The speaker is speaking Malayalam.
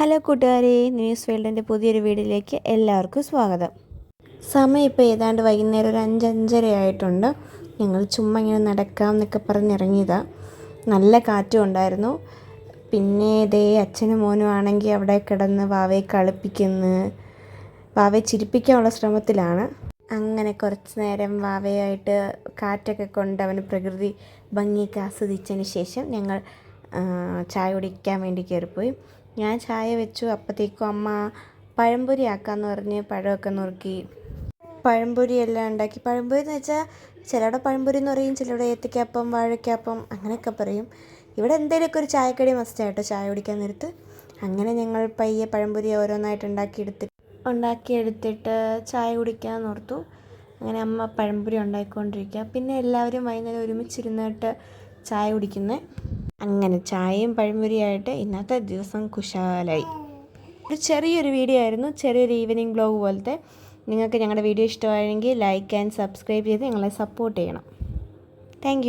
ഹലോ കൂട്ടുകാരെ, ന്യൂസ് വേൾഡിൻ്റെ പുതിയൊരു വീഡിയോയിലേക്ക് എല്ലാവർക്കും സ്വാഗതം. സമയം ഇപ്പോൾ ഏതാണ്ട് വൈകുന്നേരം ഒരു 5-5:30 ആയിട്ടുണ്ട്. ഞങ്ങൾ ചുമ്മാ ഇങ്ങനെ നടക്കാം എന്നൊക്കെ പറഞ്ഞിറങ്ങിയതാണ്. നല്ല കാറ്റും ഉണ്ടായിരുന്നു. പിന്നെ ദേ അച്ഛനും മോനും ആണെങ്കിൽ അവിടെ കിടന്ന് വാവയെ കളിപ്പിക്കുന്നു. വാവയെ ചിരിപ്പിക്കാനുള്ള ശ്രമത്തിലാണ്. അങ്ങനെ കുറച്ച് നേരം വാവയായിട്ട് കാറ്റൊക്കെ കൊണ്ട് അവന് പ്രകൃതി ഭംഗിയൊക്കെ ആസ്വദിച്ചതിന് ശേഷം ഞങ്ങൾ ചായ കുടിക്കാൻ വേണ്ടി കയറിപ്പോയി. ഞാൻ ചായ വെച്ചു. അപ്പോഴത്തേക്കും അമ്മ പഴംപൊരി ആക്കാമെന്ന് പറഞ്ഞ് പഴമൊക്കെ നുറുക്കി പഴംപൊരി എല്ലാം ഉണ്ടാക്കി. പഴംപൊരി എന്ന് വെച്ചാൽ ചിലവിടെ പഴംപൊരി എന്ന് പറയും, ചിലവിടെ ഏത്തയ്ക്കാപ്പം, വാഴയ്ക്കാപ്പം അങ്ങനെയൊക്കെ പറയും. ഇവിടെ എന്തെങ്കിലുമൊക്കെ ഒരു ചായക്കടി മസ്റ്റായിട്ടോ ചായ കുടിക്കാൻ നേരത്ത്. അങ്ങനെ ഞങ്ങൾ പയ്യെ പഴംപൊരി ഓരോന്നായിട്ട് ഉണ്ടാക്കിയെടുത്തിട്ട് ചായ കുടിക്കാൻ ഓർത്തു. അങ്ങനെ അമ്മ പഴംപൊരി ഉണ്ടാക്കിക്കൊണ്ടിരിക്കുക. പിന്നെ എല്ലാവരും വൈകുന്നേരം ഒരുമിച്ചിരുന്നിട്ട് ചായ കുടിക്കുന്നത്. അങ്ങനെ ചായയും പഴംപൊരിയായിട്ട് ഇന്നത്തെ ദിവസം കുശാലായി. ഒരു ചെറിയൊരു വീഡിയോ ആയിരുന്നു, ചെറിയൊരു ഈവനിങ് ബ്ലോഗ് പോലത്തെ. നിങ്ങൾക്ക് ഞങ്ങളുടെ വീഡിയോ ഇഷ്ടമായെങ്കിൽ ലൈക്ക് ആൻഡ് സബ്സ്ക്രൈബ് ചെയ്ത് ഞങ്ങളെ സപ്പോർട്ട് ചെയ്യണം. താങ്ക്